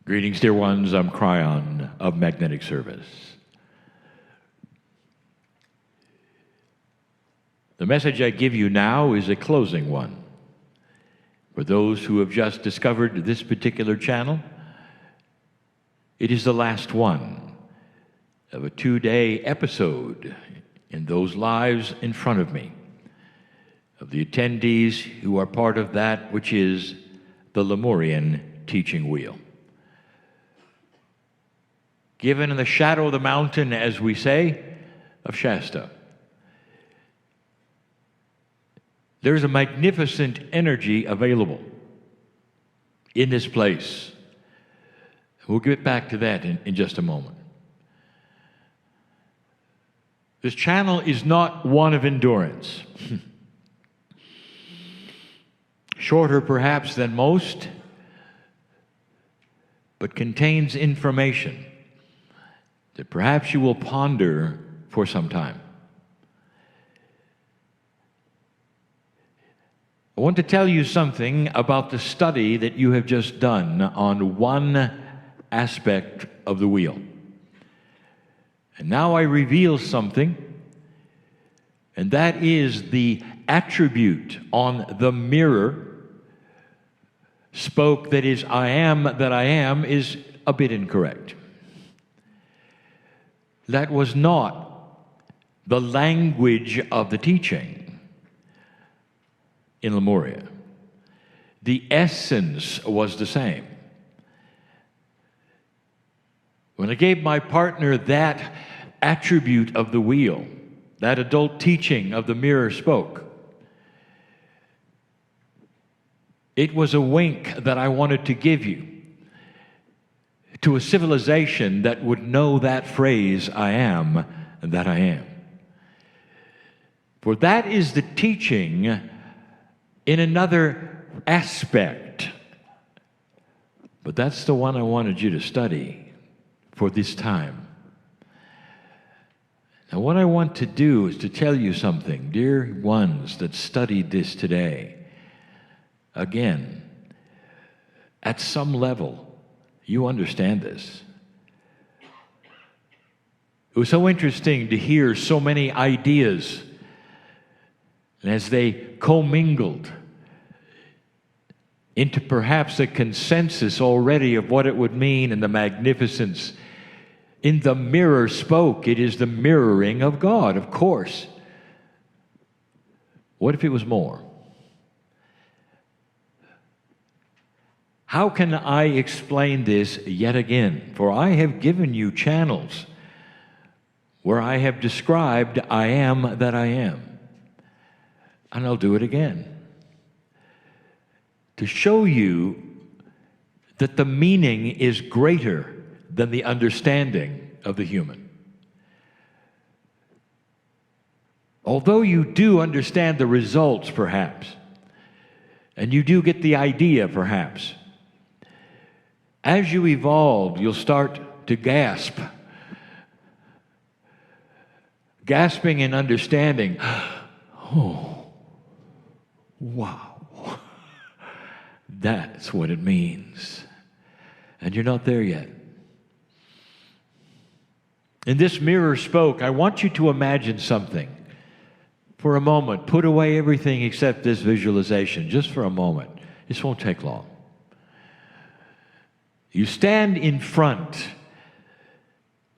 Greetings, dear ones. I'm Kryon of Magnetic Service. The message I give you now is a closing one. For those who have just discovered this particular channel, it is the last one of a 2-day episode in those lives in front of me, of the attendees who are part of that which is the Lemurian Teaching Wheel. Given in the shadow of the mountain, as we say, of Shasta. There's a magnificent energy available in this place. We'll get back to that in just a moment. This channel is not one of endurance. Shorter perhaps than most, but contains information that perhaps you will ponder for some time. I want to tell you something about the study that you have just done on one aspect of the wheel. And now I reveal something, and that is the attribute on the mirror spoke that is I am that I am is a bit incorrect. That was not the language of the teaching in Lemuria. The essence was the same. When I gave my partner that attribute of the wheel, that adult teaching of the mirror spoke, it was a wink that I wanted to give you to a civilization that would know that phrase, I am that I am. For that is the teaching in another aspect. But that's the one I wanted you to study for this time. Now, what I want to do is to tell you something, dear ones that studied this today. Again, at some level, you understand this. It was so interesting to hear so many ideas, and as they commingled into perhaps a consensus already of what it would mean and the magnificence. In the mirror spoke, it is the mirroring of God, of course. What if it was more? How can I explain this yet again? For I have given you channels where I have described I am that I am. And I'll do it again. To show you that the meaning is greater than the understanding of the human. Although you do understand the results, perhaps, and you do get the idea, perhaps, as you evolve, you'll start to gasp. Gasping in understanding. Oh, wow. That's what it means. And you're not there yet. In this mirror spoke, I want you to imagine something. For a moment, put away everything except this visualization, just for a moment. This won't take long. You stand in front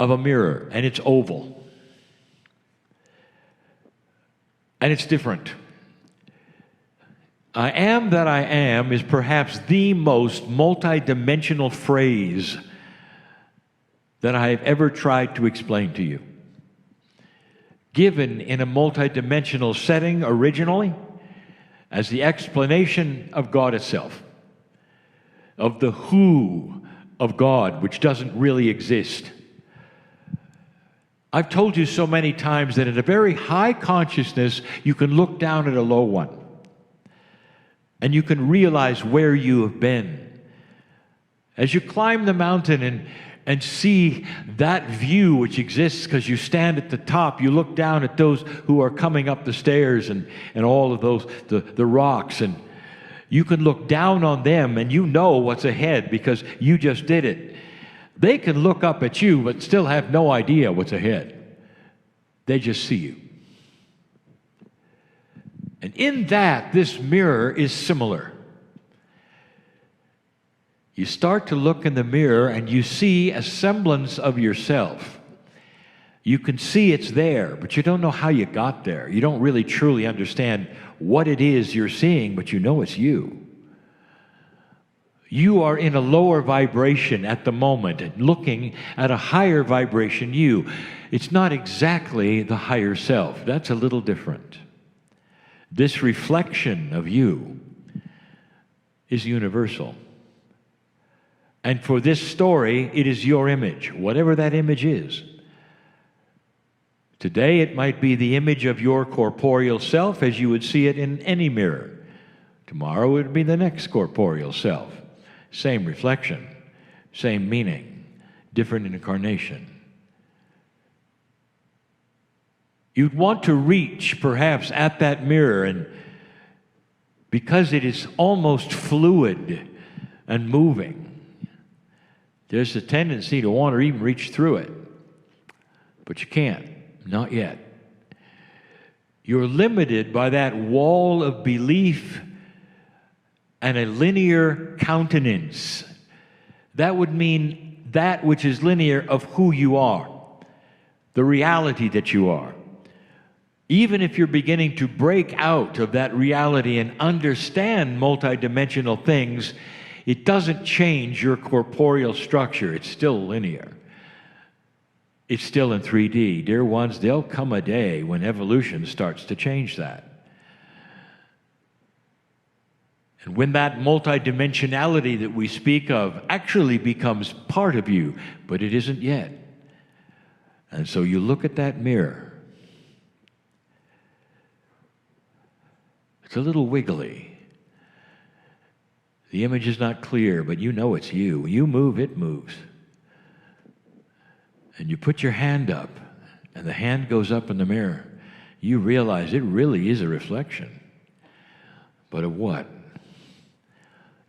of a mirror, and it's oval. And it's different. I am that I am is perhaps the most multidimensional phrase that I have ever tried to explain to you. Given in a multidimensional setting originally as the explanation of God itself, of the who of God, which doesn't really exist. I've told you so many times that at a very high consciousness, you can look down at a low one. And you can realize where you have been. As you climb the mountain and see that view which exists because you stand at the top, you look down at those who are coming up the stairs and all of those, the rocks, and You can look down on them and you know what's ahead because you just did it. They can look up at you but still have no idea what's ahead. They just see you. And in that, this mirror is similar. You start to look in the mirror and you see a semblance of yourself. You can see it's there, but you don't know how you got there. You don't really truly understand what it is you're seeing, but you know it's you. You are in a lower vibration at the moment and looking at a higher vibration you. It's not exactly the higher self. That's a little different. This reflection of you is universal. And for this story, it is your image, whatever that image is. Today, it might be the image of your corporeal self as you would see it in any mirror. Tomorrow, it would be the next corporeal self. Same reflection, same meaning, different incarnation. You'd want to reach, perhaps, at that mirror, and because it is almost fluid and moving, there's a tendency to want to even reach through it. But you can't, not yet. You're limited by that wall of belief and a linear countenance. That would mean that which is linear of who you are, the reality that you are. Even if you're beginning to break out of that reality and understand multidimensional things, it doesn't change your corporeal structure. It's still linear. It's still in 3D. Dear ones, there'll come a day when evolution starts to change that. And when that multidimensionality that we speak of actually becomes part of you, but it isn't yet. And so you look at that mirror. It's a little wiggly. The image is not clear, but you know it's you. When you move, it moves. And you put your hand up, and the hand goes up in the mirror. You realize it really is a reflection. But of what?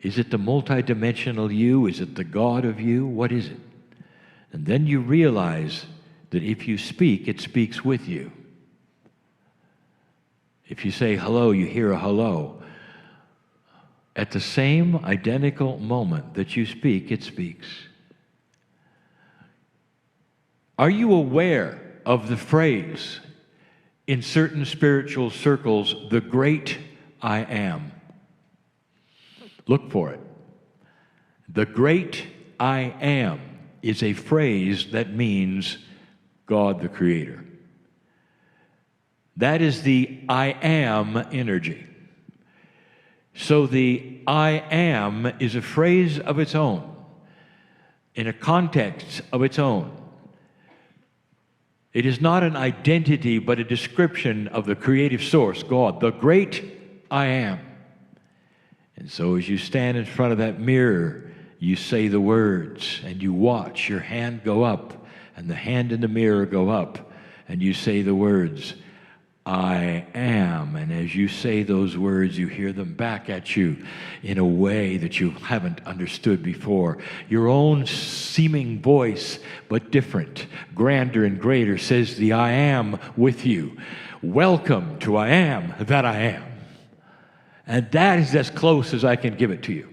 Is it the multidimensional you? Is it the God of you? What is it? And then you realize that if you speak, it speaks with you. If you say hello, you hear a hello. At the same identical moment that you speak, it speaks. Are you aware of the phrase in certain spiritual circles, the great I am? Look for it. The great I am is a phrase that means God the Creator. That is the I am energy. So the I am is a phrase of its own, in a context of its own. It is not an identity, but a description of the creative source, God, the great I am. And so as you stand in front of that mirror, you say the words, and you watch your hand go up, and the hand in the mirror go up, and you say the words, I am. And as you say those words, you hear them back at you in a way that you haven't understood before. Your own seeming voice, but different, grander and greater, says the I am with you. Welcome to I am that I am. And that is as close as I can give it to you.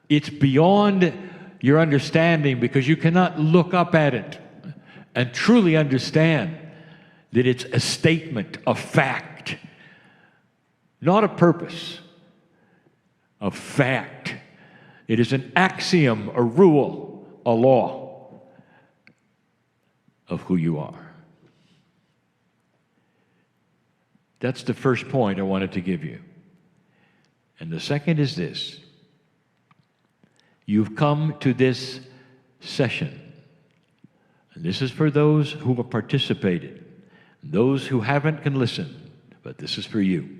It's beyond your understanding because you cannot look up at it and truly understand that it's a statement of fact, not a purpose, of fact. It is an axiom, a rule, a law of who you are. That's the first point I wanted to give you. And the second is this. You've come to this session. And this is for those who have participated. Those who haven't can listen, but this is for you.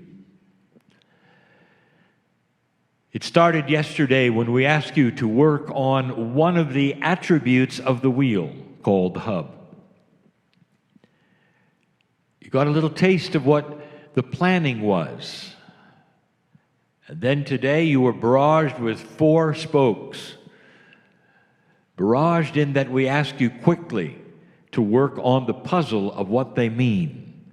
It started yesterday when we asked you to work on one of the attributes of the wheel called the hub. You got a little taste of what the planning was. And then today you were barraged with 4 spokes. Barraged in that we ask you quickly to work on the puzzle of what they mean.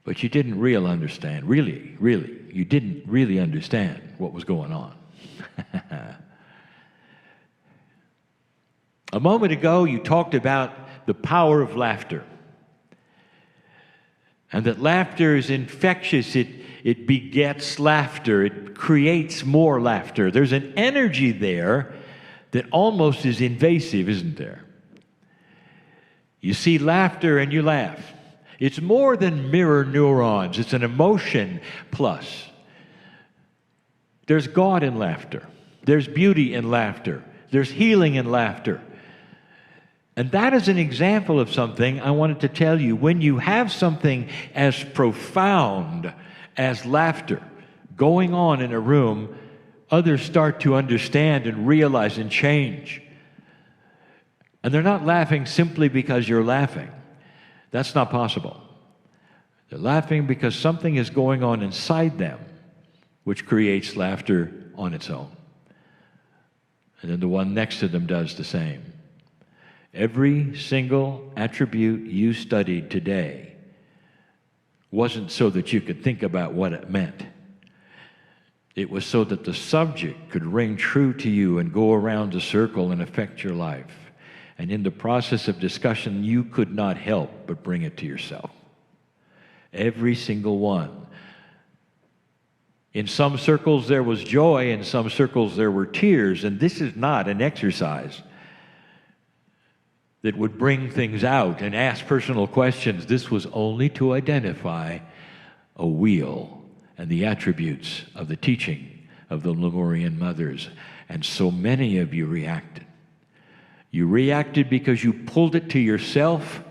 But you didn't really understand, really, you didn't really understand what was going on. A moment ago, you talked about the power of laughter. And that laughter is infectious. It begets laughter. It creates more laughter. There's an energy there that almost is invasive, isn't there? You see laughter and you laugh. It's more than mirror neurons. It's an emotion plus. There's God in laughter. There's beauty in laughter. There's healing in laughter. And that is an example of something I wanted to tell you. When you have something as profound as laughter going on in a room, others start to understand and realize and change. And they're not laughing simply because you're laughing. That's not possible. They're laughing because something is going on inside them which creates laughter on its own. And then the one next to them does the same. Every single attribute you studied today wasn't so that you could think about what it meant. It was so that the subject could ring true to you and go around the circle and affect your life. And in the process of discussion, you could not help but bring it to yourself. Every single one. In some circles there was joy, in some circles there were tears, and this is not an exercise that would bring things out and ask personal questions. This was only to identify a wheel and the attributes of the teaching of the Lemurian mothers. And so many of you reacted. You reacted because you pulled it to yourself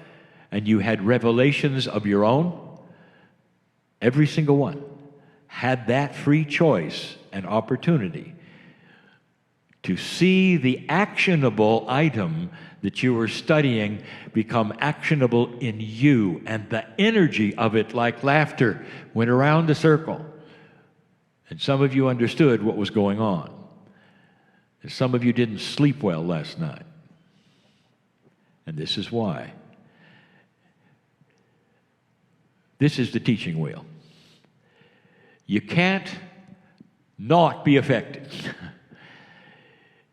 and you had revelations of your own. Every single one had that free choice and opportunity to see the actionable item that you were studying become actionable in you, and the energy of it, like laughter, went around the circle. And some of you understood what was going on. And some of you didn't sleep well last night. And this is why. This is the teaching wheel. You can't not be affected.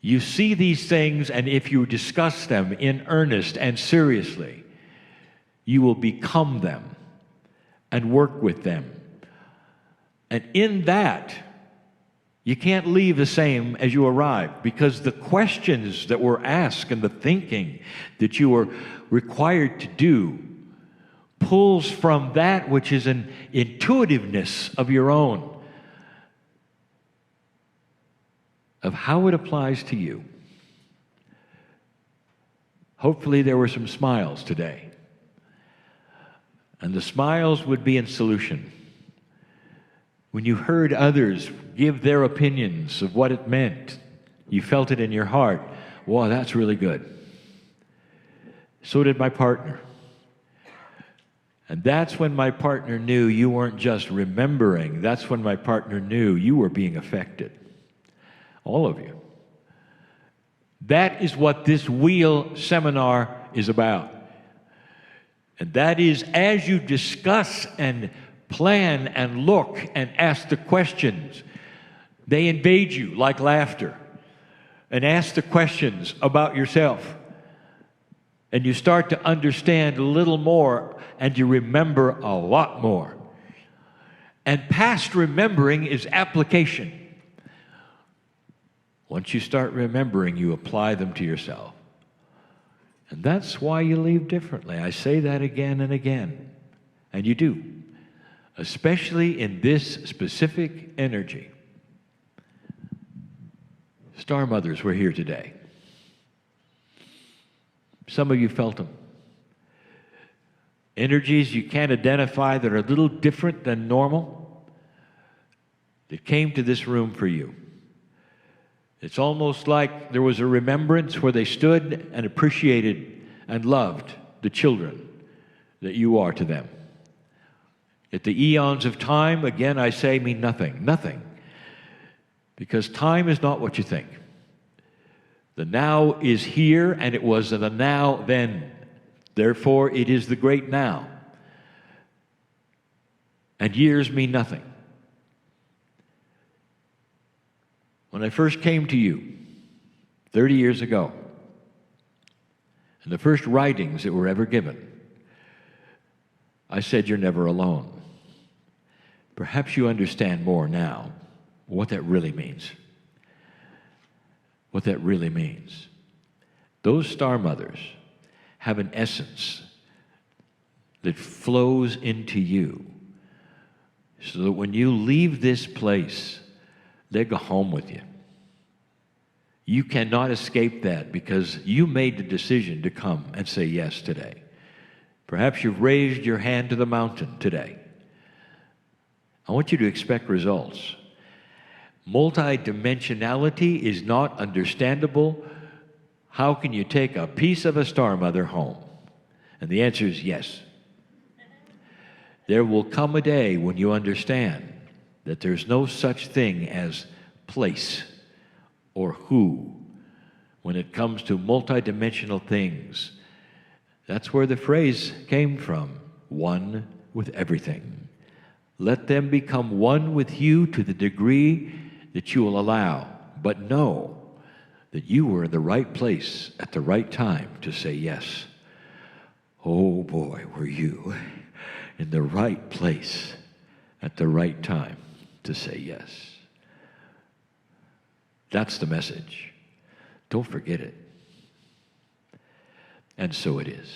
You see these things, and if you discuss them in earnest and seriously, you will become them and work with them. And in that, you can't leave the same as you arrived, because the questions that were asked and the thinking that you were required to do pulls from that which is an intuitiveness of your own, of how it applies to you. Hopefully there were some smiles today. And the smiles would be in solution. When you heard others give their opinions of what it meant, you felt it in your heart. Wow, that's really good. So did my partner. And that's when my partner knew you weren't just remembering. That's when my partner knew you were being affected. All of you. That is what this wheel seminar is about. And that is, as you discuss and plan and look and ask the questions, they invade you like laughter. And ask the questions about yourself. And you start to understand a little more, and you remember a lot more. And past remembering is application. Once you start remembering, you apply them to yourself. And that's why you leave differently. I say that again and again. And you do. Especially in this specific energy. Star Mothers were here today. Some of you felt them. Energies you can't identify that are a little different than normal, that came to this room for you. It's almost like there was a remembrance where they stood and appreciated and loved the children that you are to them. Yet the eons of time, again I say, mean nothing. Nothing. Because time is not what you think. The now is here, and it was the now then. Therefore, it is the great now. And years mean nothing. When I first came to you 30 years ago, and the first writings that were ever given, I said, you're never alone. Perhaps you understand more now what that really means. What that really means. Those star mothers have an essence that flows into you, so that when you leave this place, they go home with you. You cannot escape that because you made the decision to come and say yes today. Perhaps you've raised your hand to the mountain today. I want you to expect results. Multidimensionality is not understandable. How can you take a piece of a star mother home? And the answer is yes. There will come a day when you understand that there's no such thing as place or who when it comes to multidimensional things. That's where the phrase came from, one with everything. Let them become one with you to the degree that you will allow, but know that you were in the right place at the right time to say yes. Oh boy, were you in the right place at the right time to say yes. That's the message. Don't forget it. And so it is.